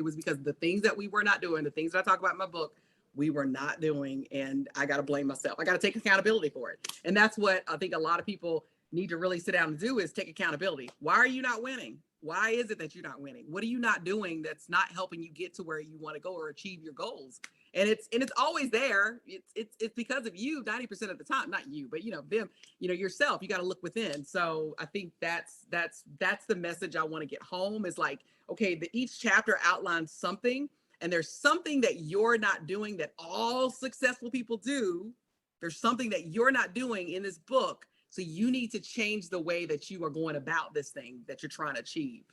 It was because the things that we were not doing, the things that I talk about in my book, we were not doing. And I got to blame myself. I got to take accountability for it. And that's what I think a lot of people need to really sit down and do is take accountability. Why are you not winning? Why is it that you're not winning? What are you not doing that's not helping you get to where you want to go or achieve your goals? And it's always there. It's because of you 90% of the time, not you, but them, yourself. You got to look within. So I think that's the message I want to get home is like, okay, each chapter outlines something, and there's something that you're not doing that all successful people do. There's something that you're not doing in this book. So you need to change the way that you are going about this thing that you're trying to achieve.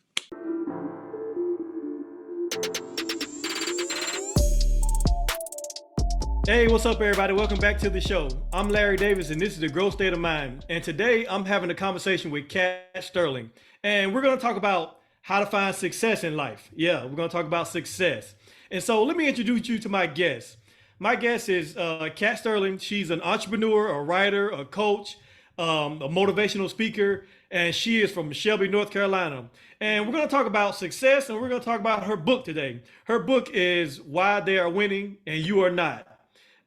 Hey, what's up, everybody? Welcome back to the show. I'm Larry Davis, and this is The Growth State of Mind. And today, I'm having a conversation with Kat Sterling. And we're going to talk about how to find success in life. Yeah, we're going to talk about success. And so let me introduce you to my guest. My guest is Kat Sterling. She's an entrepreneur, a writer, a coach, a motivational speaker, and she is from Shelby, North Carolina. And we're going to talk about success, and we're going to talk about her book today. Her book is Why They Are Winning and You Are Not.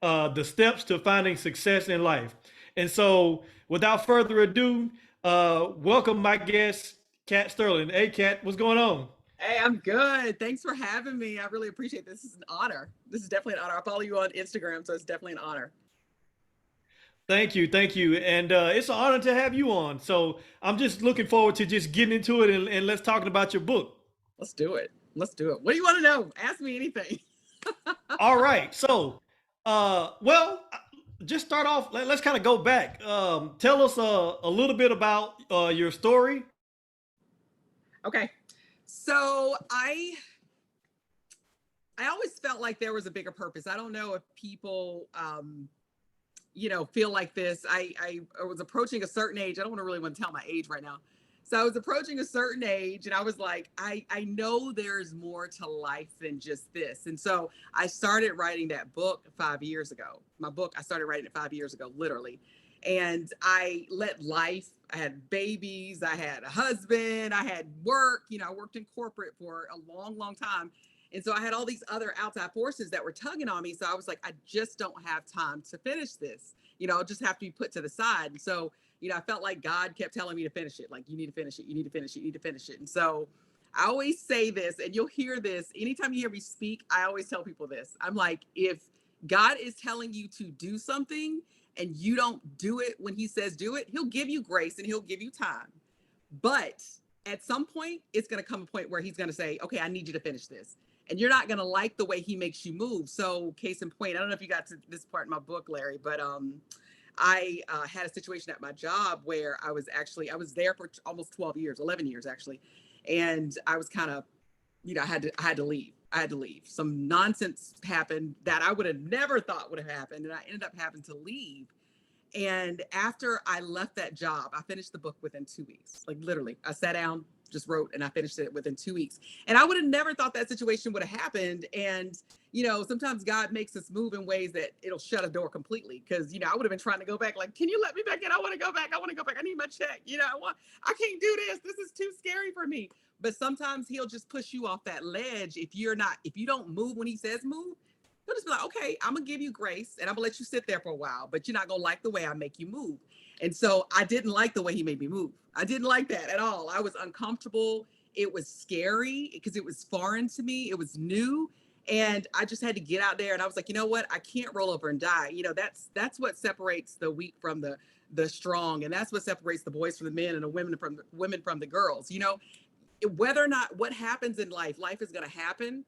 The steps to finding success in life. And so without further ado, welcome my guest, Kat Sterling. Hey, Kat, what's going on? Hey, I'm good. Thanks for having me. I really appreciate this. This is an honor. This is definitely an honor. I follow you on Instagram, so it's definitely an honor. Thank you. Thank you. And it's an honor to have you on. So I'm just looking forward to just getting into it and let's talk about your book. Let's do it. Let's do it. What do you want to know? Ask me anything. All right. So, well, just start off. Let's kind of go back. Tell us a little bit about your story. Okay. So I always felt like there was a bigger purpose. I don't know if people, feel like this. I was approaching a certain age. I don't really want to tell my age right now. So I was approaching a certain age and I was like, I know there's more to life than just this. And so I started writing that book 5 years ago. I started writing it 5 years ago, literally. And I let life, I had babies, I had a husband, I had work, I worked in corporate for a long, long time. And so I had all these other outside forces that were tugging on me. So I was like, I just don't have time to finish this. I'll just have to be put to the side. And so, I felt like God kept telling me to finish it. Like, you need to finish it. You need to finish it. You need to finish it. And so I always say this, and you'll hear this anytime you hear me speak. I always tell people this. I'm like, if God is telling you to do something and you don't do it when he says do it, he'll give you grace and he'll give you time. But at some point, it's going to come a point where he's going to say, okay, I need you to finish this. And you're not going to like the way he makes you move. So case in point, I don't know if you got to this part in my book, Larry, but I had a situation at my job where I was there for almost 12 years, 11 years actually. And I was kind of, I had to leave. I had to leave. Some nonsense happened that I would have never thought would have happened. And I ended up having to leave. And after I left that job, I finished the book within 2 weeks. Like literally, I sat down, just wrote, and I finished it within 2 weeks. And I would have never thought that situation would have happened. And, sometimes God makes us move in ways that it'll shut a door completely. Cause, I would have been trying to go back. Like, can you let me back in? I want to go back. I need my check. I can't do this. This is too scary for me. But sometimes he'll just push you off that ledge. If you don't move when he says move, he'll just be like, okay, I'm going to give you grace and I'm going to let you sit there for a while, but you're not going to like the way I make you move. And so I didn't like the way he made me move. I didn't like that at all. I was uncomfortable. It was scary because it was foreign to me. It was new. And I just had to get out there. And I was like, you know what? I can't roll over and die. That's what separates the weak from the strong. And that's what separates the boys from the men and the women from the girls. Whether or not what happens in life is going to happen.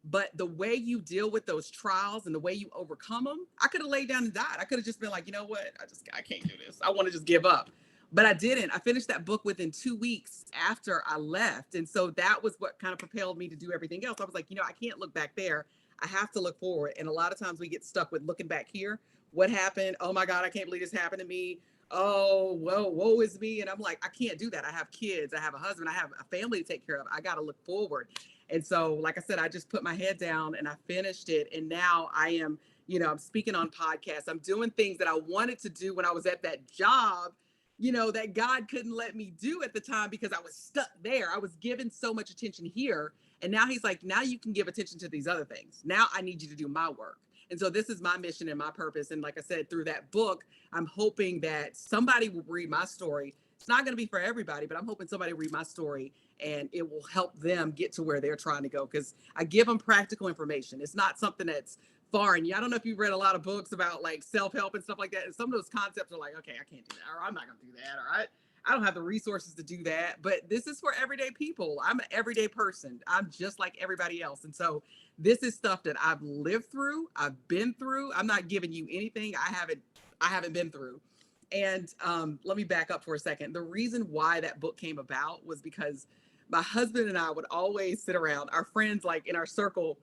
But the way you deal with those trials and the way you overcome them, I could have laid down and died. I could have just been like, you know what? I can't do this. I want to just give up. But I didn't. I finished that book within 2 weeks after I left. And so that was what kind of propelled me to do everything else. I was like, I can't look back there. I have to look forward. And a lot of times we get stuck with looking back here. What happened? Oh my God, I can't believe this happened to me. Oh, well, woe is me. And I'm like, I can't do that. I have kids. I have a husband. I have a family to take care of. I got to look forward. And so, like I said, I just put my head down and I finished it. And now I am, I'm speaking on podcasts. I'm doing things that I wanted to do when I was at that job, that God couldn't let me do at the time because I was stuck there. I was given so much attention here. And now he's like, now you can give attention to these other things. Now I need you to do my work. And so this is my mission and my purpose. And like I said, through that book, I'm hoping that somebody will read my story. It's not going to be for everybody, but I'm hoping somebody will read my story and it will help them get to where they're trying to go. Because I give them practical information. It's not something that's foreign. I don't know if you've read a lot of books about like self-help and stuff like that. And some of those concepts are like, okay, I can't do that, or I'm not going to do that, or I don't have the resources to do that. But this is for everyday people. I'm an everyday person. I'm just like everybody else. And so this is stuff that I've lived through. I've been through. I'm not giving you anything I haven't been through. And let me back up for a second. The reason why that book came about was because my husband and I would always sit around, our friends, like in our circle.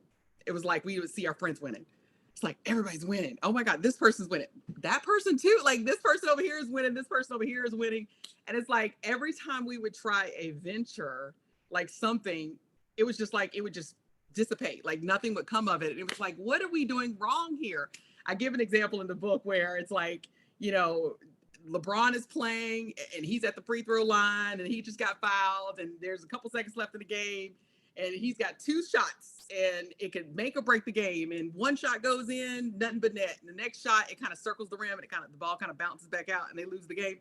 It was like we would see our friends winning. It's like, everybody's winning. Oh my God, this person's winning. That person too. Like, this person over here is winning. This person over here is winning. And it's like, every time we would try a venture, like something, it was just like, it would just dissipate. Like nothing would come of it. And it was like, what are we doing wrong here? I give an example in the book where it's like, LeBron is playing and he's at the free throw line and he just got fouled and there's a couple seconds left in the game and he's got 2 shots and it could make or break the game. And one shot goes in, nothing but net. And the next shot, it kind of circles the rim and the ball kind of bounces back out and they lose the game.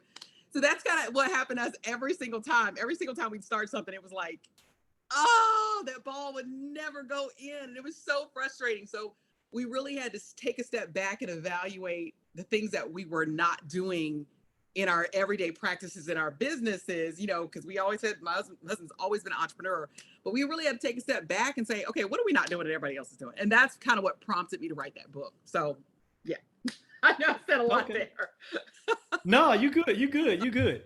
So that's kind of what happened to us every single time. Every single time we'd start something, it was like, oh, that ball would never go in. And it was so frustrating. So we really had to take a step back and evaluate the things that we were not doing in our everyday practices in our businesses, because we always said, my husband's always been an entrepreneur, but we really had to take a step back and say, okay, what are we not doing that everybody else is doing? And that's kind of what prompted me to write that book. So yeah, I know I said a lot there. No, you good.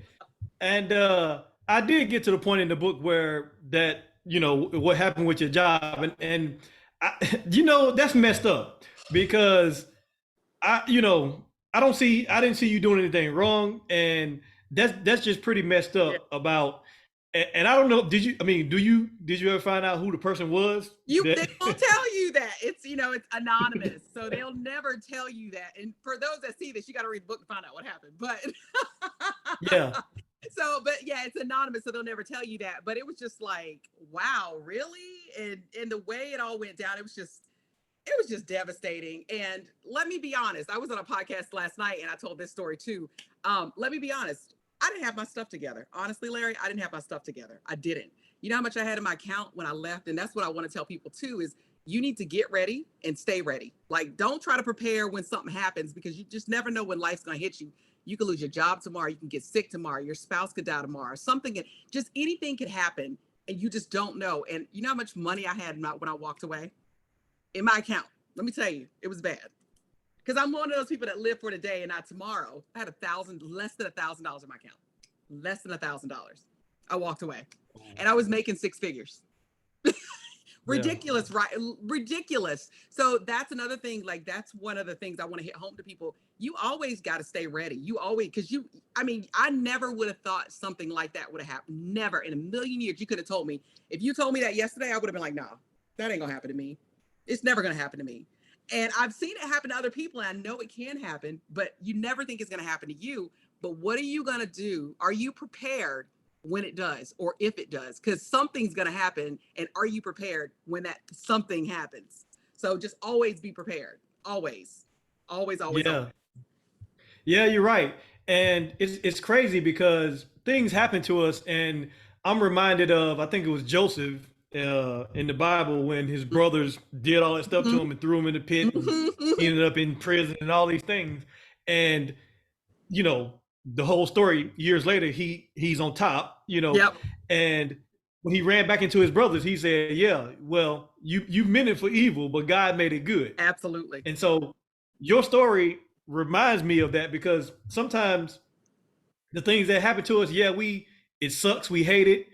And I did get to the point in the book where that, what happened with your job and I, that's messed up because I didn't see you doing anything wrong. And that's just pretty messed up about, and I don't know, did you ever find out who the person was? They won't tell you that. It's, it's anonymous. So they'll never tell you that. And for those that see this, you got to read the book to find out what happened. But yeah. So, but yeah, it's anonymous. So they'll never tell you that. But it was just like, wow, really? And the way it all went down, it was just devastating. And let me be honest, I was on a podcast last night and I told this story too. Let me be honest. I didn't have my stuff together. Honestly, Larry, I didn't have my stuff together. I didn't. You know how much I had in my account when I left? And that's what I want to tell people too, is you need to get ready and stay ready. Like, don't try to prepare when something happens because you just never know when life's going to hit you. You could lose your job tomorrow. You can get sick tomorrow. Your spouse could die tomorrow. Just anything could happen and you just don't know. And you know how much money I had when I walked away? In my account. Let me tell you, it was bad. Because I'm one of those people that live for today and not tomorrow. I had less than $1,000 in my account. Less than $1,000. I walked away. And I was making 6 figures. Ridiculous, right? Ridiculous. So that's another thing. Like, that's one of the things I want to hit home to people. You always got to stay ready. I never would have thought something like that would have happened. Never in a million years. You could have told me. If you told me that yesterday, I would have been like, no, that ain't gonna happen to me. It's never gonna happen to me. And I've seen it happen to other people and I know it can happen, but you never think it's gonna happen to you. But what are you gonna do? Are you prepared when it does or if it does? Because something's gonna happen, and are you prepared when that something happens? So just always be prepared. Always. Always. Yeah, you're right. And it's crazy because things happen to us, and I'm reminded of, I think it was Joseph in the Bible when his brothers did all that stuff to him and threw him in the pit and he ended up in prison and all these things. And the whole story, years later, he's on top, Yep. And when he ran back into his brothers, he said, yeah, well, you meant it for evil, but God made it good. Absolutely. And so your story reminds me of that, because sometimes the things that happen to us, it sucks, we hate it,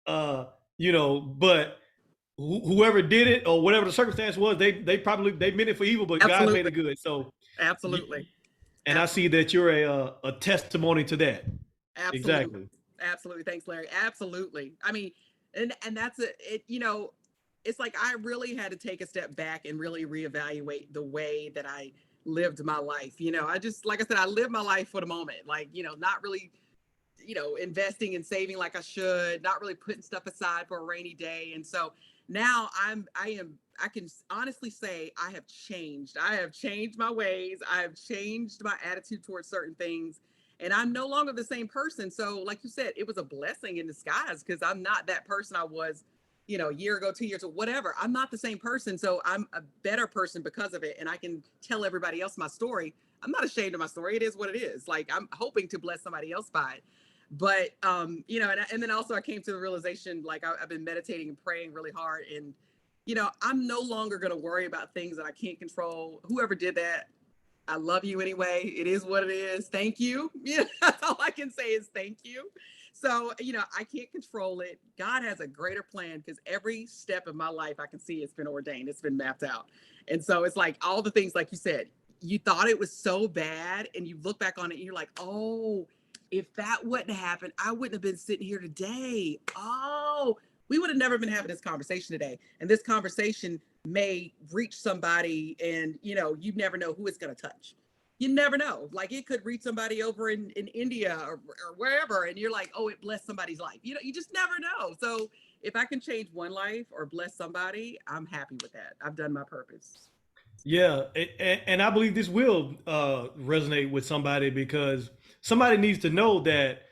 but whoever did it or whatever the circumstance was, they meant it for evil, but Absolutely. God made it good. So absolutely. And I see that you're a testimony to that. Absolutely. Exactly. Absolutely. Thanks, Larry. Absolutely. I mean, and that's it's like I really had to take a step back and really reevaluate the way that I lived my life. I just, like I said, I lived my life for the moment, like, not really, investing and saving like I should, not really putting stuff aside for a rainy day. And so now I can honestly say I have changed. I have changed my ways. I have changed my attitude towards certain things. And I'm no longer the same person. So, like you said, it was a blessing in disguise because I'm not that person I was, a year ago, 2 years, or whatever. I'm not the same person. So I'm a better person because of it. And I can tell everybody else my story. I'm not ashamed of my story. It is what it is. Like, I'm hoping to bless somebody else by it. But and then also I came to the realization, like, I've been meditating and praying really hard, and I'm no longer going to worry about things that I can't control. Whoever did that, I love you anyway. It is what it is. Thank you. Yeah, that's all I can say is thank you. So, I can't control it. God has a greater plan because every step of my life I can see it's been ordained, it's been mapped out. And so it's like all the things, like you said, you thought it was so bad, and you look back on it and you're like, oh, if that wouldn't have happened, I wouldn't have been sitting here today. Oh, we would have never been having this conversation today. And this conversation may reach somebody, and you never know who it's going to touch. You never know. Like, it could reach somebody over in India or wherever, and you're like, oh, it blessed somebody's life. You just never know. So if I can change one life or bless somebody, I'm happy with that. I've done my purpose. Yeah, and I believe this will resonate with somebody because somebody needs to know that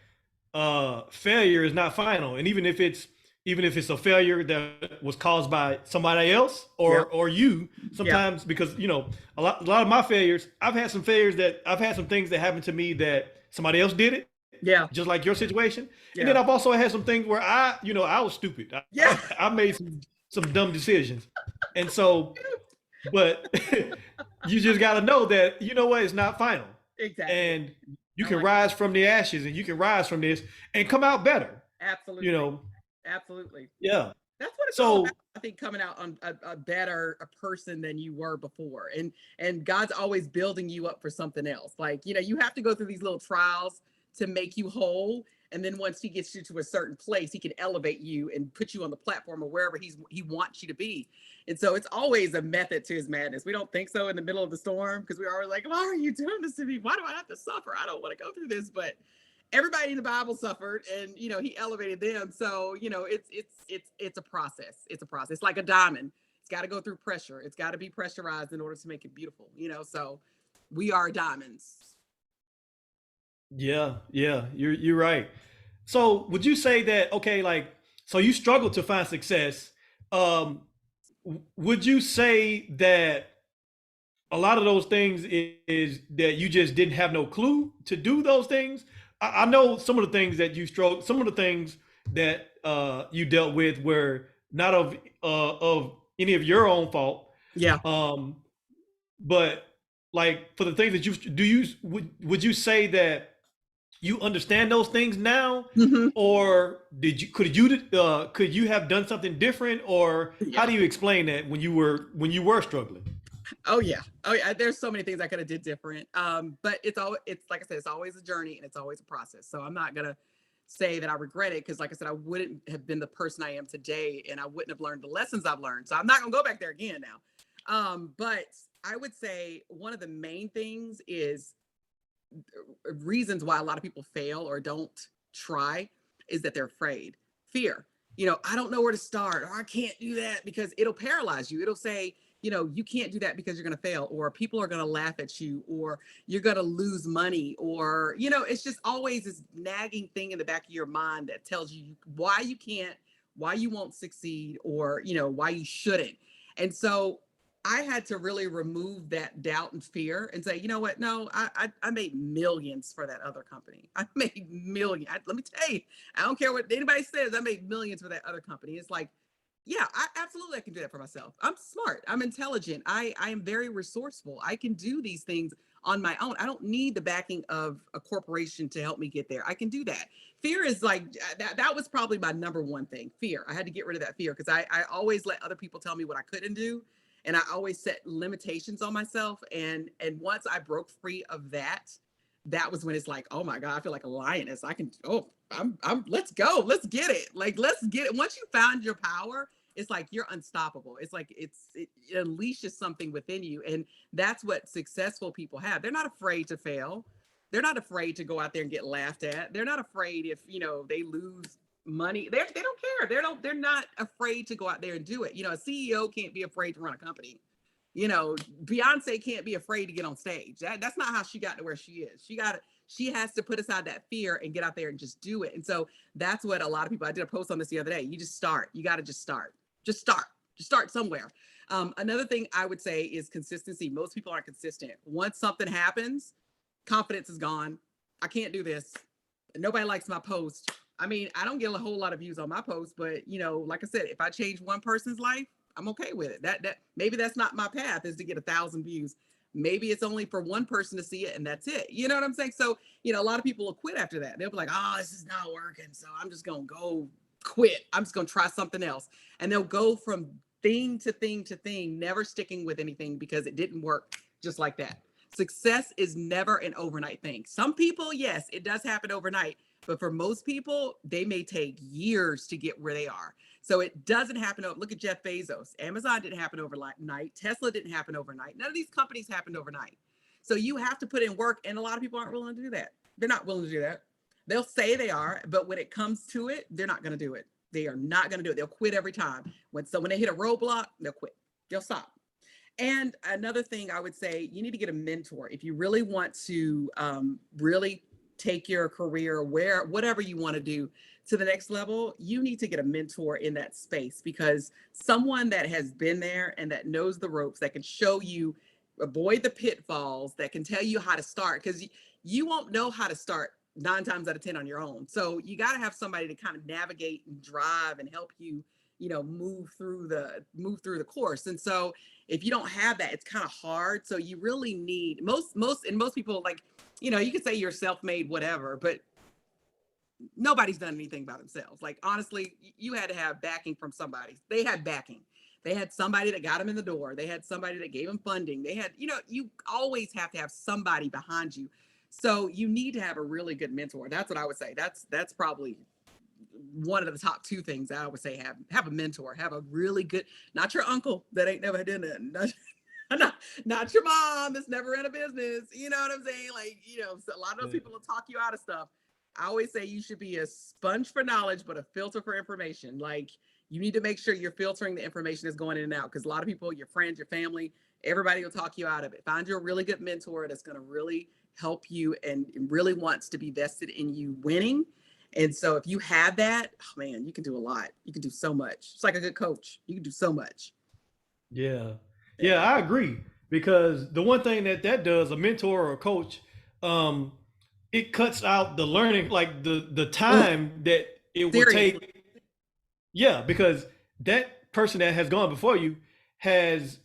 failure is not final, and even if it's a failure that was caused by somebody else Yep. or you, Yep. sometimes because a lot of my failures, I've had some things that happened to me that somebody else did it, Yeah. just like your situation, and then Yeah. I've also had some things where I was stupid. I, Yeah. I, I made some dumb decisions, and so but you just got to know that what, it's not final, Exactly. and you I can like rise from the ashes, and you can rise from this and come out better. You absolutely. know, Absolutely. yeah. That's what it's all about. So I think coming out on a better a person than you were before, and God's always building you up for something else. Like, you have to go through these little trials to make you whole, and then once he gets you to a certain place, he can elevate you and put you on the platform or wherever he wants you to be. And so it's always a method to his madness. We don't think so in the middle of the storm because we're always like, why are you doing this to me? Why do I have to suffer? I don't want to go through this. But everybody in the Bible suffered, and he elevated them. So it's a process. It's a process. It's like a diamond. It's got to go through pressure. It's got to be pressurized in order to make it beautiful. So we are diamonds. yeah, yeah, you're right. So would you say that, okay, like, so you struggle to find success? Um, would you say that a lot of those things is that you just didn't have no clue to do those things? I know some of the things that you struggled, some of the things that you dealt with were not of any of your own fault. Yeah. Um, but like for the things that would you say that you understand those things now, Hmm. or could you have done something different, or how Yeah. do you explain that when you were struggling? Oh yeah. Oh yeah. There's so many things I could have did different. But it's like I said, it's always a journey and it's always a process. So I'm not gonna say that I regret it because, like I said, I wouldn't have been the person I am today, and I wouldn't have learned the lessons I've learned. So I'm not gonna go back there again now. But I would say one of the main things is reasons why a lot of people fail or don't try is that they're afraid. Fear. I don't know where to start, or I can't do that because it'll paralyze you. It'll say, you can't do that because you're going to fail, or people are going to laugh at you, or you're going to lose money, or, it's just always this nagging thing in the back of your mind that tells you why you can't, why you won't succeed, or, why you shouldn't. And so I had to really remove that doubt and fear and say, you know what? No, I made millions for that other company. I made millions. Let me tell you, I don't care what anybody says. I made millions for that other company. It's like, yeah, I can do that for myself. I'm smart. I'm intelligent. I am very resourceful. I can do these things on my own. I don't need the backing of a corporation to help me get there. I can do that. Fear is like that was probably my number one thing. Fear. I had to get rid of that fear because I always let other people tell me what I couldn't do, and I always set limitations on myself. And once I broke free of that, that was when it's like, oh my God, I feel like a lioness. I can, oh, I'm let's go. Let's get it. Like, let's get it. Once you found your power, it's like you're unstoppable. It's like it unleashes something within you. And that's what successful people have. They're not afraid to fail. They're not afraid to go out there and get laughed at. They're not afraid if, they lose money. They don't care. They're not afraid to go out there and do it. A CEO can't be afraid to run a company. Beyonce can't be afraid to get on stage. That's not how she got to where she is. She has to put aside that fear and get out there and just do it. And so that's what a lot of people, I did a post on this the other day. You just start. You got to just start. Just start. Just start somewhere. Another thing I would say is consistency. Most people aren't consistent. Once something happens, confidence is gone. I can't do this. Nobody likes my post. I mean, I don't get a whole lot of views on my post, but like I said, if I change one person's life, I'm okay with it. That maybe that's not my path, is to get 1,000 views. Maybe it's only for one person to see it and that's it. You know what I'm saying? So, a lot of people will quit after that. They'll be like, oh, this is not working. So I'm just going to go quit. I'm just going to try something else. And they'll go from thing to thing to thing, never sticking with anything because it didn't work just like that. Success is never an overnight thing. Some people, yes, it does happen overnight. But for most people, they may take years to get where they are. So it doesn't happen. Look at Jeff Bezos. Amazon didn't happen overnight. Tesla didn't happen overnight. None of these companies happened overnight. So you have to put in work. And a lot of people aren't willing to do that. They're not willing to do that. They'll say they are, but when it comes to it, they're not going to do it. They are not going to do it. They'll quit every time. When they hit a roadblock, they'll quit. They'll stop. And another thing I would say, you need to get a mentor. If you really want to really take your career whatever you want to do to the next level, you need to get a mentor in that space, because someone that has been there and that knows the ropes, that can show you, avoid the pitfalls, that can tell you how to start, because you won't know how to start 9 times out of 10 on your own. So you got to have somebody to kind of navigate and drive and help you, move through the course. And so if you don't have that, it's kind of hard. So you really need most people, like, you could say you're self-made, whatever, but nobody's done anything by themselves. Like, honestly, you had to have backing from somebody. They had backing. They had somebody that got them in the door. They had somebody that gave them funding. They had, you always have to have somebody behind you. So you need to have a really good mentor. That's what I would say. That's probably one of the top 2 things I would say. Have a mentor. Have a really good, not your uncle that ain't never done it. Not your mom that's never ran a business. You know what I'm saying? Like, so a lot of those people will talk you out of stuff. I always say you should be a sponge for knowledge, but a filter for information. Like, you need to make sure you're filtering the information that's going in and out, because a lot of people, your friends, your family, everybody will talk you out of it. Find you a really good mentor that's going to really help you and really wants to be vested in you winning. And so if you have that, oh man, you can do a lot. You can do so much. It's like a good coach. You can do so much. Yeah. Yeah, I agree. Because the one thing that does, a mentor or a coach, it cuts out the learning, like the time that it will take. Yeah, because that person that has gone before you has,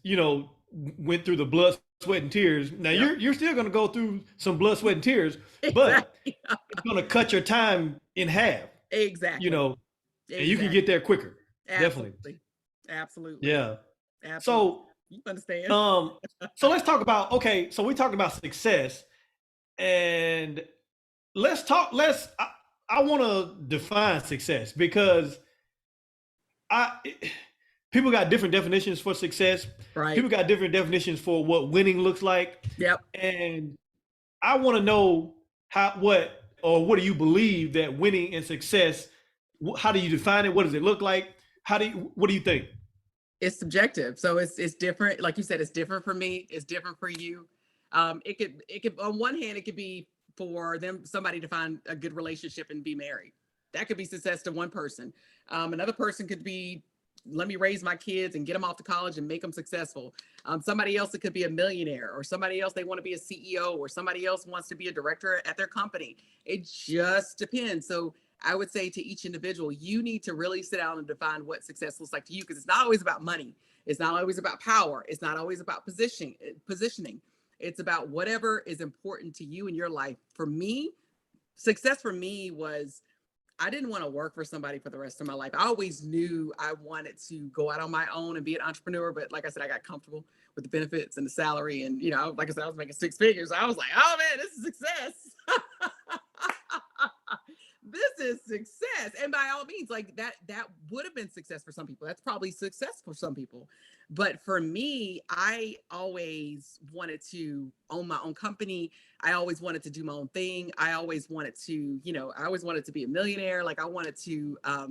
went through the blood, sweat, and tears. Now you're still going to go through some blood, sweat, and tears, but it's going to cut your time in half. Exactly. And you can get there quicker. Absolutely. Definitely. Yeah. Absolutely. So you understand. So let's talk about, okay, so we talked about success, and I want to define success, because people got different definitions for success. Right. People got different definitions for what winning looks like. Yep. And I want to know what do you believe that winning and success, how do you define it? What does it look like? What do you think? It's subjective. So it's different. Like you said, it's different for me. It's different for you. It could, on one hand, it could be for somebody to find a good relationship and be married. That could be success to one person. Another person could be, let me raise my kids and get them off to college and make them successful. Somebody else, it could be a millionaire, or somebody else, they want to be a CEO, or somebody else wants to be a director at their company. It just depends. So I would say to each individual, you need to really sit down and define what success looks like to you, because it's not always about money. It's not always about power. It's not always about positioning. It's about whatever is important to you in your life. For me, success for me was, I didn't want to work for somebody for the rest of my life. I always knew I wanted to go out on my own and be an entrepreneur. But like I said, I got comfortable with the benefits and the salary. And, like I said, I was making 6 figures. I was like, oh man, this is success. this is success. And by all means, like that would have been success for some people. That's probably success for some people. But for me, I always wanted to own my own company. I always wanted to do my own thing. I always wanted to, I always wanted to be a millionaire. Like I wanted to, I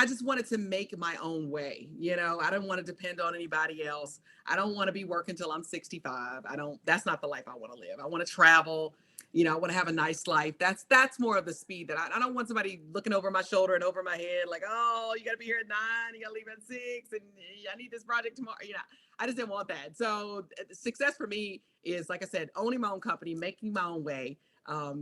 just wanted to make my own way. I don't want to depend on anybody else. I don't want to be working till I'm 65. That's not the life I want to live. I want to travel. I want to have a nice life. That's more of the speed that I don't want somebody looking over my shoulder and over my head, like, oh, you got to be here at 9, you got to leave at 6, and I need this project tomorrow. I just didn't want that. So success for me is, like I said, owning my own company, making my own way,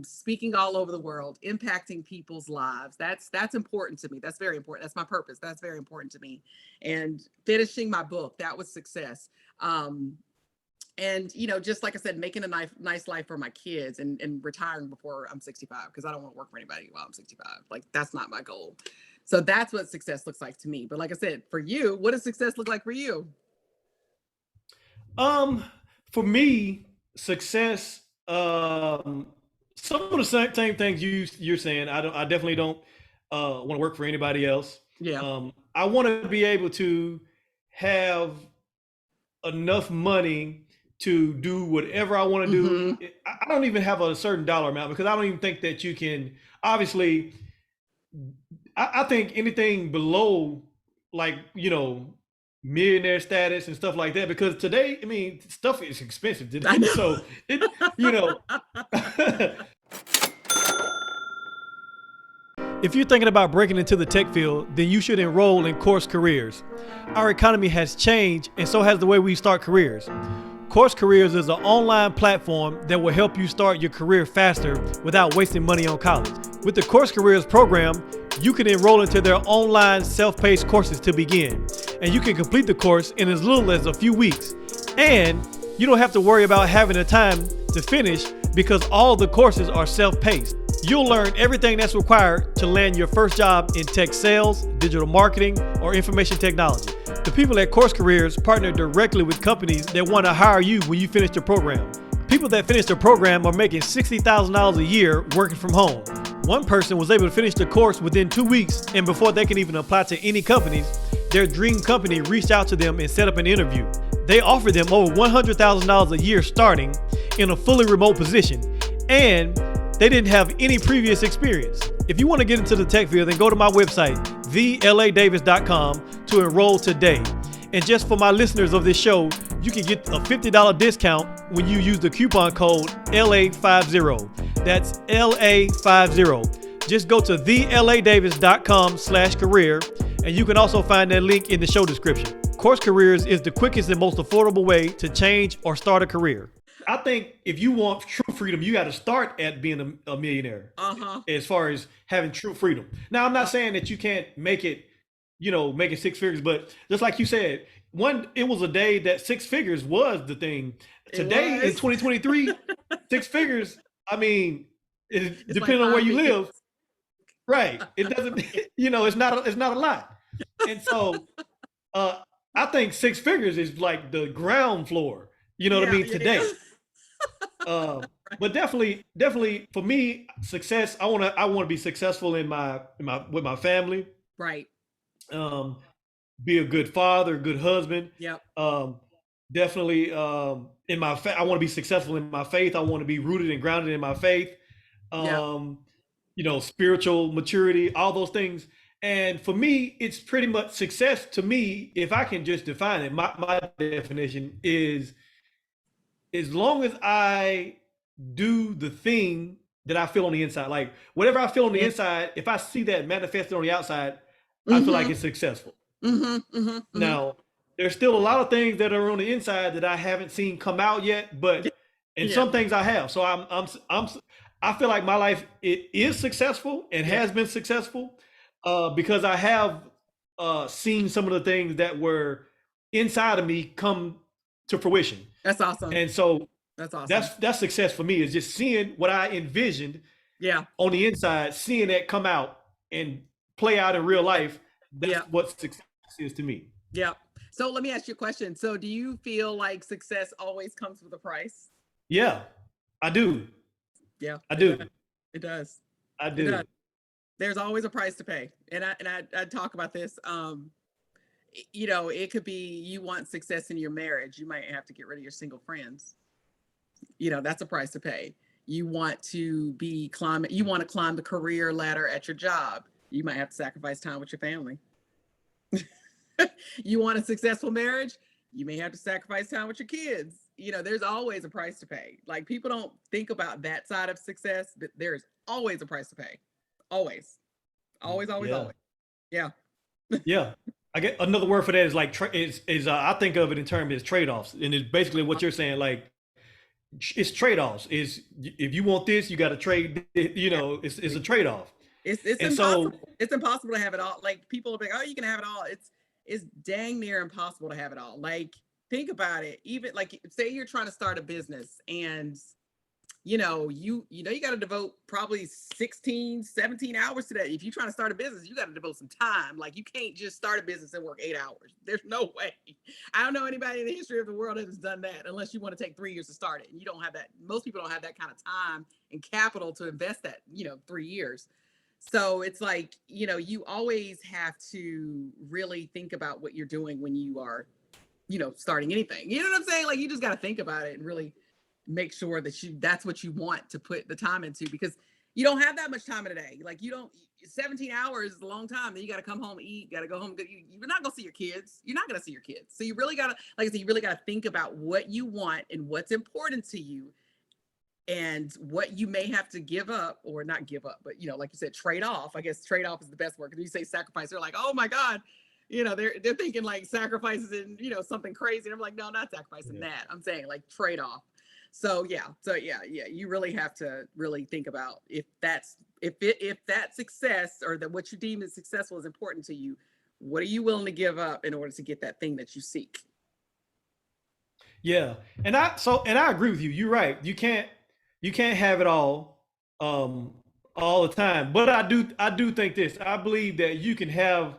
speaking all over the world, impacting people's lives. That's important to me. That's very important. That's my purpose. That's very important to me. And finishing my book, that was success. And just like I said, making a nice life for my kids and retiring before I'm 65, because I don't want to work for anybody while I'm 65. Like that's not my goal. So that's what success looks like to me. But like I said, for you, what does success look like for you? For me, success, some of the same things you're saying. I definitely don't want to work for anybody else. Yeah. I want to be able to have enough money to do whatever I want to do. Mm-hmm. I don't even have a certain dollar amount, because I don't even think that you can, obviously, I think anything below, like, millionaire status and stuff like that, because today, I mean, stuff is expensive today. So if you're thinking about breaking into the tech field, then you should enroll in Course Careers. Our economy has changed, and so has the way we start careers. Course Careers is an online platform that will help you start your career faster without wasting money on college. With the Course Careers program, you can enroll into their online self-paced courses to begin, and you can complete the course in as little as a few weeks. And you don't have to worry about having the time to finish, because all the courses are self-paced. You'll learn everything that's required to land your first job in tech sales, digital marketing, or information technology. The people at Course Careers partner directly with companies that want to hire you when you finish the program. People that finish the program are making $60,000 a year working from home. One person was able to finish the course within 2 weeks, and before they can even apply to any companies, their dream company reached out to them and set up an interview. They offered them over $100,000 a year starting in a fully remote position, and they didn't have any previous experience. If you want to get into the tech field, then go to my website, theladavis.com, to enroll today. And just for my listeners of this show, you can get a $50 discount when you use the coupon code LA50. That's LA50. Just go to theladavis.com/career, and you can also find that link in the show description. Course Careers is the quickest and most affordable way to change or start a career. I think if you want true freedom, you got to start at being a millionaire. As far as having true freedom. Now, I'm not saying that you can't make it, making 6 figures, but just like you said, it was a day that 6 figures was the thing. Today in 2023, 6 figures, I mean, it depends on where you live. Right. It doesn't, it's not a lot. And so I think 6 figures is like the ground floor, what I mean, today. But definitely for me, success, I want to be successful with my family. Right. Be a good father, good husband. Yep. Definitely I want to be successful in my faith. I want to be rooted and grounded in my faith. Spiritual maturity, all those things. And for me, it's pretty much success to me, if I can just define it. My definition is, as long as I do the thing that I feel on the inside, like whatever I feel on the inside, if I see that manifested on the outside, I feel like it's successful. Now, there's still a lot of things that are on the inside that I haven't seen come out yet, and some things I have. So I feel like my life, it is successful and has been successful because I have seen some of the things that were inside of me come to fruition. That's awesome. And so that's awesome. That's success for me, is just seeing what I envisioned on the inside, seeing that come out and play out in real life. That's what success is to me. Yeah. So let me ask you a question. So do you feel like success always comes with a price? Yeah, I do. Yeah, I do. It does. I do. There's always a price to pay. And I talk about this. It could be you want success in your marriage. You might have to get rid of your single friends. That's a price to pay. You want to climb the career ladder at your job. You might have to sacrifice time with your family. You want a successful marriage? You may have to sacrifice time with your kids. There's always a price to pay. Like, people don't think about that side of success, but there's always a price to pay. Always. Always, always, Yeah. always. Yeah. Yeah. I get another word for that is like I think of it in terms of trade-offs, and it's basically what you're saying. Like, it's trade-offs. Is if you want this, you got to trade. It's a trade-off. It's And impossible. so, It's impossible to have it all. Like, people are like, oh, you can have it all. It's dang near impossible to have it all. Like, think about it. Even like, say you're trying to start a business, and you got to devote probably 16, 17 hours to that. If you're trying to start a business, you got to devote some time. Like, you can't just start a business and work 8 hours. There's no way. I don't know anybody in the history of the world that has done that, unless you want to take 3 years to start it. And you don't have that. Most people don't have that kind of time and capital to invest that, 3 years. So it's like, you always have to really think about what you're doing when you are, starting anything. You know what I'm saying? Like, you just got to think about it and really make sure that that's what you want to put the time into, because you don't have that much time in a day. Like, 17 hours is a long time. Then you got to come home, eat, got to go home. You're not going to see your kids. You're not going to see your kids. So you really got to, like I said, you really got to think about what you want and what's important to you, and what you may have to give up, or not give up, but like you said, trade off. I guess trade off is the best word. Because you say sacrifice, they're like, oh my God, they're thinking like sacrifices and something crazy. And I'm like, no, not sacrificing that. I'm saying like trade off. So yeah, you really have to really think about if that success, or that what you deem as successful, is important to you. What are you willing to give up in order to get that thing that you seek? yeah. And I agree with you. You're right. You can't have it all the time. But I do think this. I believe that you can have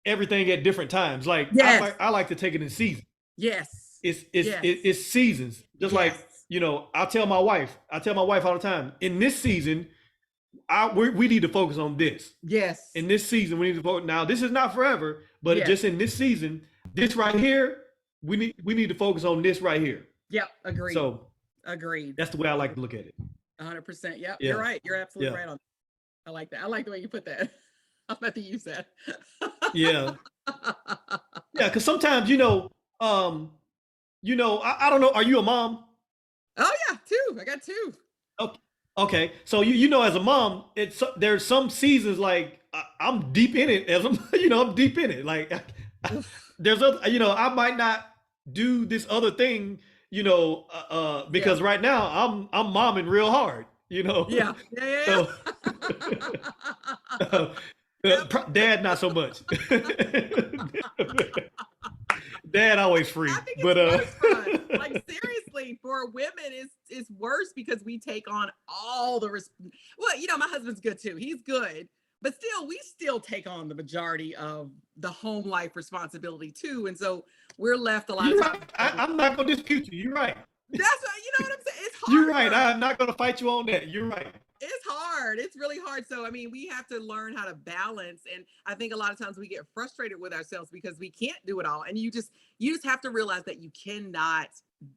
everything at different times. Like, Yes, I like to take it in seasons. yes, yes, It's seasons. Just like, yes, I tell my wife all the time, in this season, we need to focus on this. yes, In this season, we need to focus. Now, this is not forever, but yes. just in this season, this right here, we need to focus on this right here. Yep, agreed. So Agreed. that's the way I like to look at it. 100%. Yep, you're Yeah. right. You're absolutely Yeah. right on that. I like that. I like the way you put that. I'm about to use that. Yeah. Yeah. Because sometimes, I don't know. Are you a mom? Oh yeah, two. I got two. Okay. Okay. So as a mom, there's some seasons like I'm deep in it. As I'm, I'm deep in it. Like, there's other, I might not do this other thing, Yeah. because right now I'm momming real hard. Yeah. Yeah. Yeah. So Yeah. Yep. dad not so much. Dad always free, I think it's but worse for us. Like, seriously, for women, it's worse because we take on all the well, my husband's good too. He's good, but still, we still take on the majority of the home life responsibility too, and so we're left a lot you're of right. times. I'm not gonna dispute you. You're right. That's what I'm saying. It's You're hard right. for us. I'm not gonna fight you on that. You're right. It's hard. It's really hard. So, I mean, we have to learn how to balance. And I think a lot of times we get frustrated with ourselves because we can't do it all. And you just have to realize that you cannot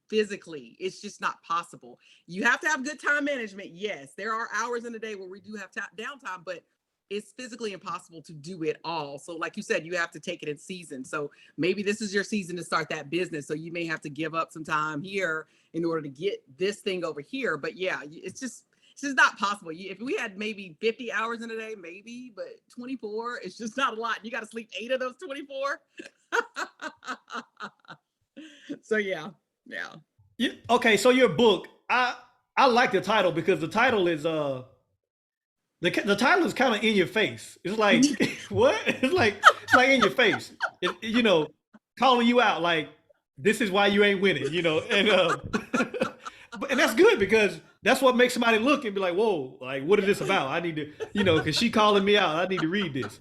physically. It's just not possible. You have to have good time management. Yes, there are hours in the day where we do have downtime, but it's physically impossible to do it all. So like you said, you have to take it in season. So maybe this is your season to start that business. So you may have to give up some time here in order to get this thing over here. But yeah, it's just not possible. If we had maybe 50 hours in a day, maybe, but 24, it's just not a lot. You got to sleep 8 of those 24. So yeah. Yeah. Okay. So your book, I like the title because the title is the title is kind of in your face. It's like what? It's like in your face. Calling you out like this is why you ain't winning. And that's good because that's what makes somebody look and be like, whoa, like what is this about? I need to, because she calling me out. I need to read this.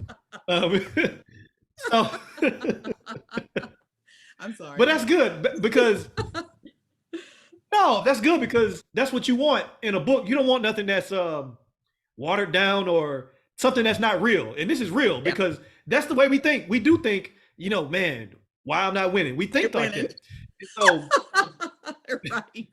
So, I'm sorry. but that's good because no, that's good because that's what you want in a book. You don't want nothing that's watered down or something that's not real. And this is real Yeah. because that's the way we think. We do think, man, why I'm not winning. We You're think like winning. that. And so, Right.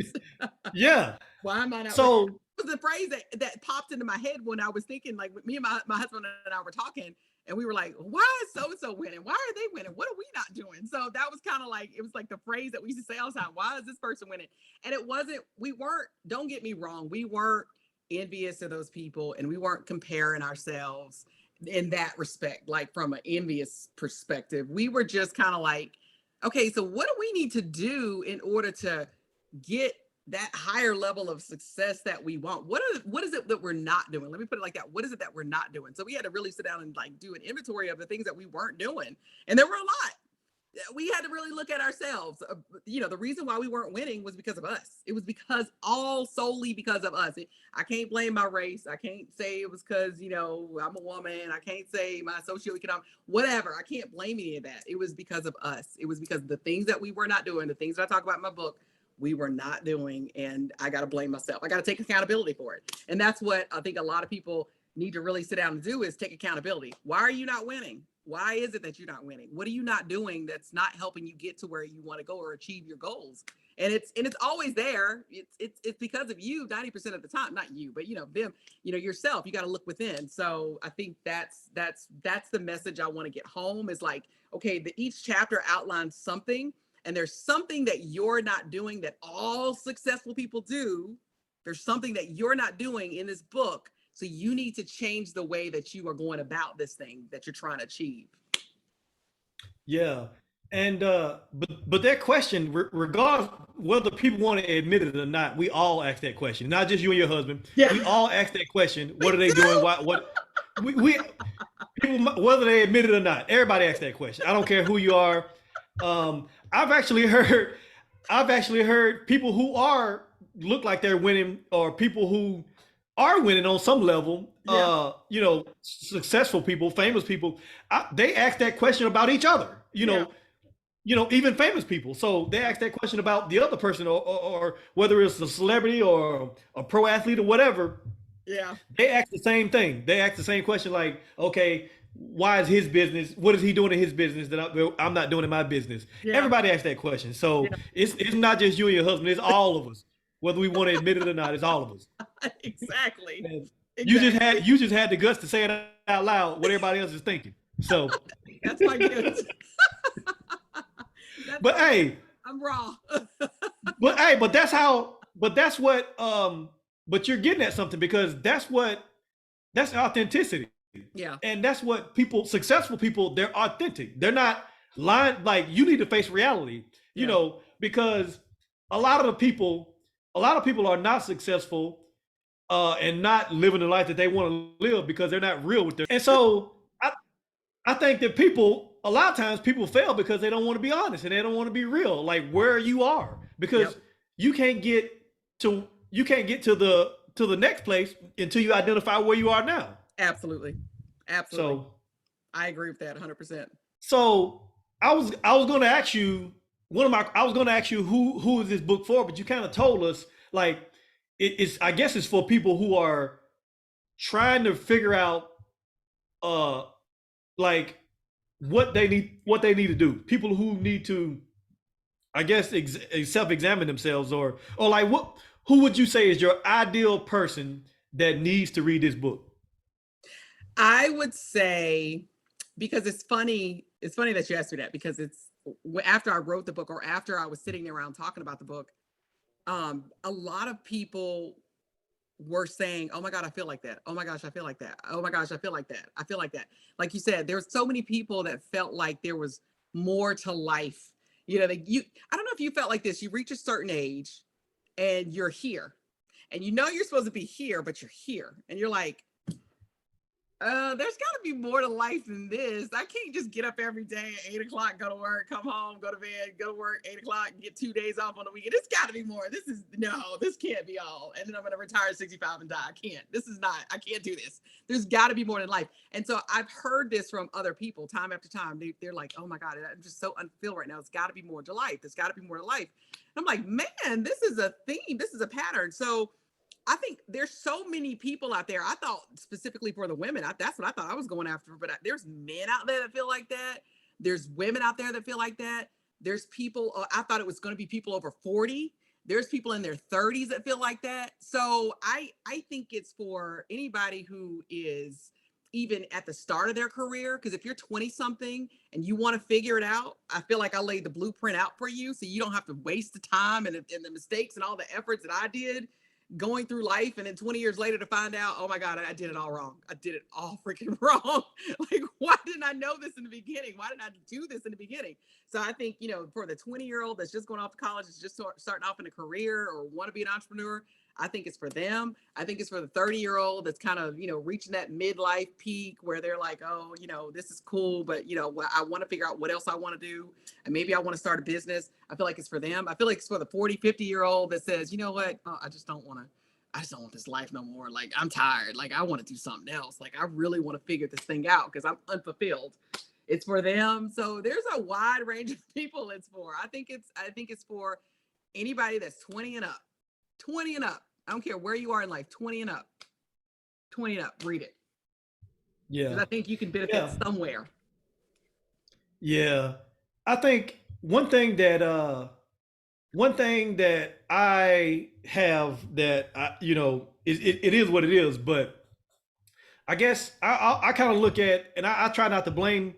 yeah. Why am I not winning? So, It was the phrase that popped into my head when I was thinking, like me and my husband and I were talking, and we were like, why is so-and-so winning? Why are they winning? What are we not doing? So that was kind of like, it was like the phrase that we used to say all the time. Why is this person winning? And it wasn't, we weren't, don't get me wrong, we weren't envious of those people, and we weren't comparing ourselves in that respect, like from an envious perspective. We were just kind of like, okay, so what do we need to do in order to get that higher level of success that we want? What is it that we're not doing? Let me put it like that. What is it that we're not doing? So we had to really sit down and like do an inventory of the things that we weren't doing. And there were a lot. We had to really look at ourselves. The reason why we weren't winning was because of us. It was solely because of us. I can't blame my race. I can't say it was because, I'm a woman. I can't say my socioeconomic, whatever. I can't blame any of that. It was because of us. It was because of the things that we were not doing, the things that I talk about in my book, we were not doing. And I got to blame myself. I got to take accountability for it. And that's what I think a lot of people need to really sit down and do, is take accountability. Why are you not winning? Why is it that you're not winning? What are you not doing that's not helping you get to where you want to go or achieve your goals? And it's always there. It's because of you 90% of the time. Not you, but them, yourself. You got to look within. So I think that's the message I want to get home, is like, okay, each chapter outlines something, and there's something that you're not doing that all successful people do. There's something that you're not doing in this book. So you need to change the way that you are going about this thing that you're trying to achieve. yeah. And but that question, regardless whether people want to admit it or not, we all ask that question. Not just you and your husband. Yeah. We all ask that question. What are they doing? What we people, whether they admit it or not, everybody asks that question. I don't care who you are. I've actually heard people who are look like they're winning, or people who are winning on some level. Successful people, famous people, they ask that question about each other. Even famous people. So they ask that question about the other person, or whether it's a celebrity or a pro athlete or whatever. Yeah. They ask the same thing. They ask the same question, like, okay, why is his business? What is he doing in his business that I'm not doing in my business? Yeah. Everybody asks that question. So it's not just you and your husband. It's all of us, whether we want to admit it or not. It's all of us. Exactly. And you just had the guts to say it out loud what everybody else is thinking. So that's my gift. But hey, I'm raw. but you're getting at something, because that's authenticity. Yeah. And that's what successful people, they're authentic. They're not lying. Like, you need to face reality, because a lot of people are not successful and not living the life that they want to live because they're not real with their. And so I think that a lot of times people fail because they don't want to be honest and they don't want to be real, like where you are, because you can't get to the next place until you identify where you are now. Absolutely. So I agree with that 100%. So I was going to ask you who is this book for, but you kind of told us, like, I guess it's for people who are trying to figure out like what they need to do. People who need to, I guess, self-examine themselves, or like, who would you say is your ideal person that needs to read this book? I would say, because it's funny that you asked me that, because it's after I wrote the book, or after I was sitting around talking about the book, a lot of people were saying, oh my God, I feel like that. Oh my gosh, I feel like that. Oh my gosh, I feel like that. I feel like that. Like you said, there's so many people that felt like there was more to life. I don't know if you felt like this. You reach a certain age and you're here, and you're supposed to be here, but you're here, and you're like, there's got to be more to life than this. I can't just get up every day at 8 o'clock, go to work, come home, go to bed, go to work, 8 o'clock, get 2 days off on the weekend. There's got to be more. This can't be all. And then I'm going to retire at 65 and die. I can't do this. There's got to be more than life. And so I've heard this from other people time after time. They're like, oh my God, I'm just so unfulfilled right now. It's got to be more to life. There's got to be more to life. And I'm like, man, this is a theme. This is a pattern. So I think there's so many people out there. I thought specifically for the women, that's what I thought I was going after. But there's men out there that feel like that. There's women out there that feel like that. There's people, I thought it was going to be people over 40. There's people in their 30s that feel like that. So I think it's for anybody who is even at the start of their career. Because if you're 20 something and you want to figure it out, I feel like I laid the blueprint out for you so you don't have to waste the time and the mistakes and all the efforts that I did going through life, and then 20 years later to find out, oh my God, I did it all wrong. I did it all freaking wrong. Like, why didn't I know this in the beginning? Why didn't I do this in the beginning? So I think, for the 20-year-old that's just going off to college, is just starting off in a career or want to be an entrepreneur, I think it's for them. I think it's for the 30-year-old that's kind of, reaching that midlife peak where they're like, oh, this is cool, but, I want to figure out what else I want to do. And maybe I want to start a business. I feel like it's for them. I feel like it's for the 40, 50-year-old that says, you know what? Oh, I just don't want this life no more. Like, I'm tired. Like, I want to do something else. Like, I really want to figure this thing out because I'm unfulfilled. It's for them. So there's a wide range of people it's for. I think it's for anybody that's 20 and up. 20 and up. I don't care where you are in life, 20 and up. 20 and up, read it. Yeah. Because I think you can benefit somewhere. Yeah. I think one thing that I have that it is what it is, but I guess I kind of look at, and I try not to blame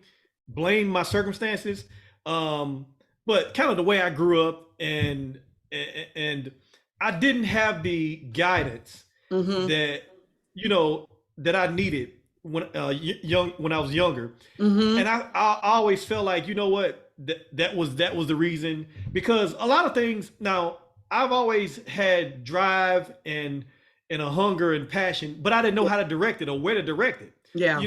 my circumstances, but kind of the way I grew up, and I didn't have the guidance that that I needed when when I was younger, and I always felt like, that was the reason, because a lot of things. Now, I've always had drive and a hunger and passion, but I didn't know how to direct it or where to direct it. Yeah.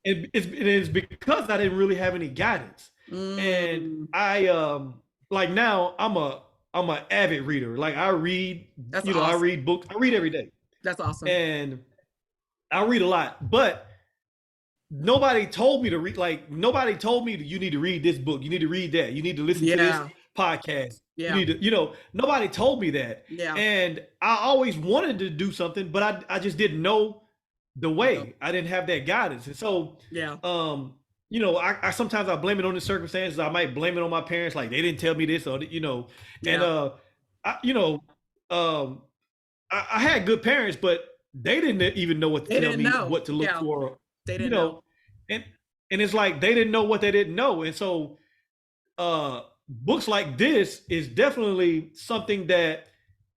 It's because I didn't really have any guidance. And I like now I'm an avid reader. Like, I read, That's awesome. I read books. I read every day. That's awesome. And I read a lot, but nobody told me to read. Like, nobody told me that you need to read this book. You need to read that. You need to listen to this podcast. Yeah. You need to, nobody told me that. Yeah. And I always wanted to do something, but I just didn't know the way. I didn't have that guidance. And so, I sometimes I blame it on the circumstances. I might blame it on my parents, like they didn't tell me this, or and I had good parents, but they didn't even know what to tell me, what to look for. They didn't know. And it's like they didn't know what they didn't know. And so books like this is definitely something that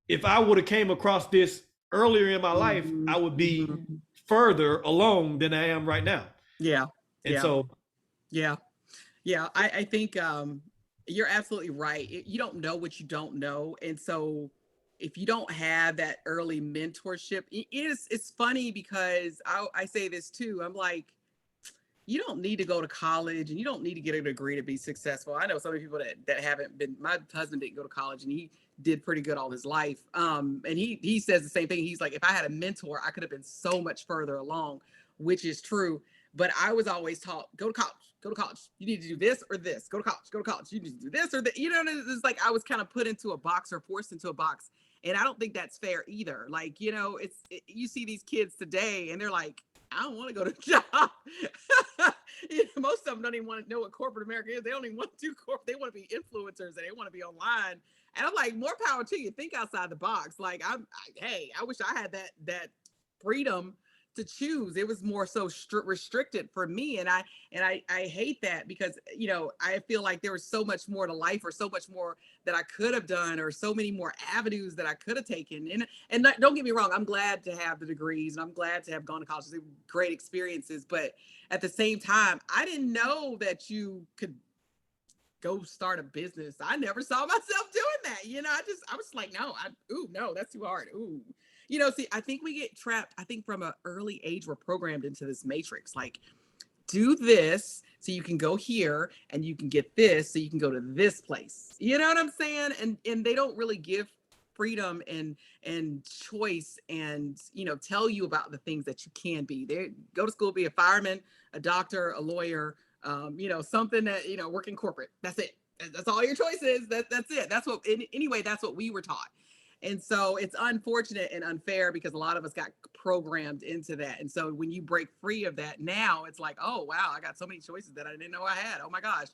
if I would have came across this earlier in my life, I would be further along than I am right now. Yeah. And so I think you're absolutely right. You don't know what you don't know. And so if you don't have that early mentorship, it's funny because I say this too. I'm like, you don't need to go to college and you don't need to get a degree to be successful. I know some people that haven't been. My husband didn't go to college and he did pretty good all his life. And he says the same thing. He's like, if I had a mentor, I could have been so much further along, which is true. But I was always taught, go to college. Go to college. You need to do this or this. Go to college. Go to college. You need to do this or that. It's like I was kind of put into a box or forced into a box. And I don't think that's fair either. Like, you see these kids today and they're like, I don't want to go to a job. Most of them don't even want to know what corporate America is. They don't even want to do corporate. They want to be influencers and they want to be online. And I'm like, more power to you. Think outside the box. Like, I wish I had that freedom to choose. It was more so restricted for me. And I hate that because, I feel like there was so much more to life or so much more that I could have done or so many more avenues that I could have taken. And don't get me wrong, I'm glad to have the degrees and I'm glad to have gone to college. They were great experiences. But at the same time, I didn't know that you could go start a business. I never saw myself doing that. I was like, no, that's too hard. See, I think we get trapped. I think from an early age, we're programmed into this matrix, like do this so you can go here and you can get this so you can go to this place. You know what I'm saying? And they don't really give freedom and choice and, tell you about the things that you can be. They go to school, be a fireman, a doctor, a lawyer, something that, work in corporate. That's it. That's all your choice is. That's it. That's what, anyway, that's what we were taught. And so it's unfortunate and unfair because a lot of us got programmed into that. And so when you break free of that, now it's like, oh, wow, I got so many choices that I didn't know I had. Oh my gosh.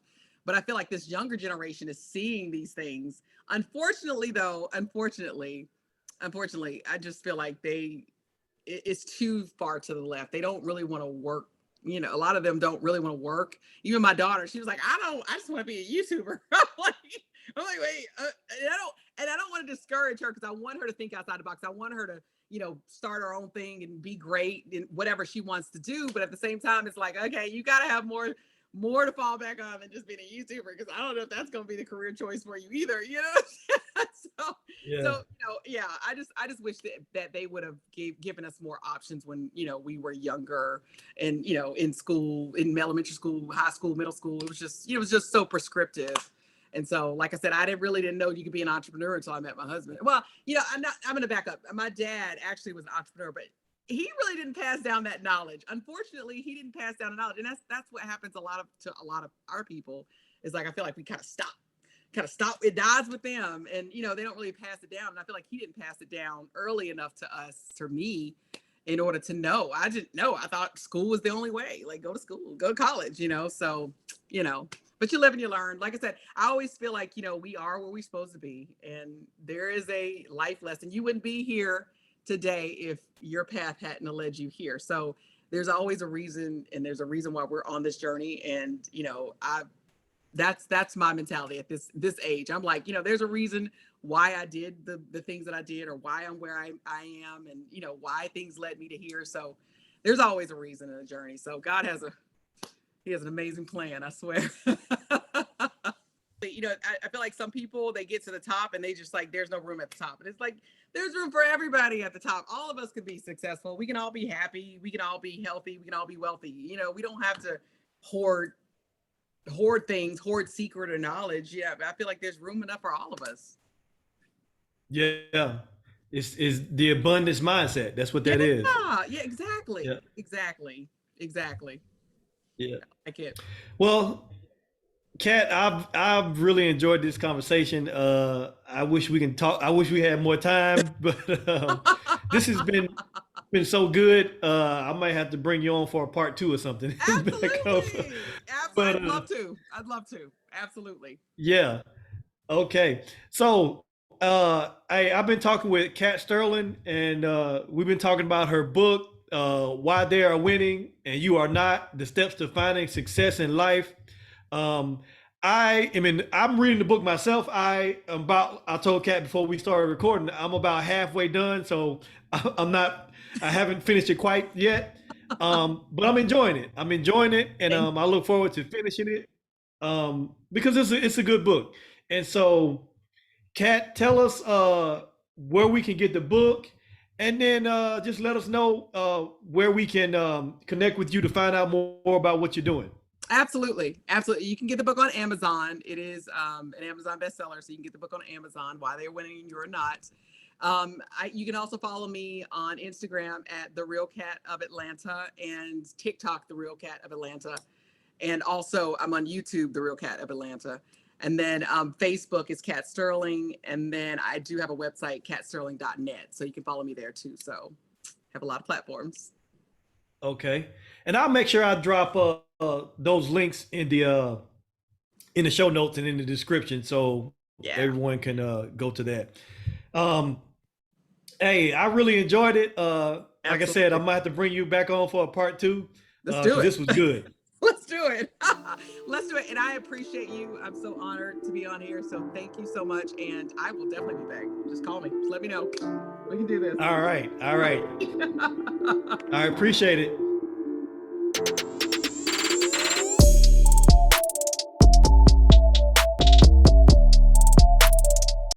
But I feel like this younger generation is seeing these things. Unfortunately, though, unfortunately, I just feel like it's too far to the left. They don't really want to work. A lot of them don't really want to work. Even my daughter, she was like, I just want to be a YouTuber. I'm like, wait, and I don't want to discourage her because I want her to think outside the box. I want her to, start her own thing and be great in whatever she wants to do. But at the same time, it's like, okay, you got to have more to fall back on than just being a YouTuber, because I don't know if that's going to be the career choice for you either. So, Yeah. yeah, I just wish that they would have given us more options when, we were younger and, in school, in elementary school, high school, middle school. It was just so prescriptive. And so, like I said, I really didn't know you could be an entrepreneur until I met my husband. Well, I'm going to back up. My dad actually was an entrepreneur, but he really didn't pass down that knowledge. Unfortunately, he didn't pass down the knowledge. And that's what happens to a lot of our people, is like, I feel like we kind of stop. It dies with them. And, they don't really pass it down. And I feel like he didn't pass it down early enough to me, in order to know. I didn't know. I thought school was the only way. Like, go to school, go to college, so, but you live and you learn. Like I said, I always feel like, we are where we're supposed to be. And there is a life lesson. You wouldn't be here today if your path hadn't led you here. So there's always a reason, and there's a reason why we're on this journey. And, that's my mentality at this age. I'm like, there's a reason why I did the things that I did, or why I'm where I am, and, why things led me to here. So there's always a reason in the journey. So God he has an amazing plan, I swear. I feel like some people, they get to the top and they just like, there's no room at the top. And it's like, there's room for everybody at the top. All of us could be successful. We can all be happy. We can all be healthy. We can all be wealthy. We don't have to hoard things, hoard secret or knowledge. Yeah, I feel like there's room enough for all of us. Yeah. It's the abundance mindset. That's what that is. Yeah, exactly. Yeah. Exactly. Yeah. I can't. Well, Kat, I've really enjoyed this conversation. I wish we can talk. I wish we had more time, but this has been so good. I might have to bring you on for a part 2 or something. Absolutely. But, I'd love to. Absolutely. Yeah. Okay. So, I've been talking with Kat Sterling, and we've been talking about her book, Why They Are Winning and You Are Not: The Steps to Finding Success in Life. I'm reading the book myself. I told Kat before we started recording, I'm about halfway done. So I haven't finished it quite yet. But I'm enjoying it. And I look forward to finishing it. Because it's a good book. And so, Kat, tell us where we can get the book, and then just let us know where we can connect with you to find out more about what you're doing. Absolutely. You can get the book on Amazon. It is an Amazon bestseller, so you can get the book on Amazon, Why They're Winning and You're Not. You can also follow me on Instagram at The Real Cat of Atlanta, and TikTok, The Real Cat of Atlanta. And also I'm on YouTube, The Real Cat of Atlanta. And then Facebook is Kat Sterling. And then I do have a website, catsterling.net. So you can follow me there too. So have a lot of platforms. Okay. And I'll make sure I drop those links in the show notes and in the description, so everyone can go to that. Hey, I really enjoyed it. Like I said, I might have to bring you back on for a part 2. Let's do it. This was good. Let's do it. Let's do it. And I appreciate you. I'm so honored to be on here. So thank you so much. And I will definitely be back. Just call me. Just let me know. We can do this. All right. I appreciate it.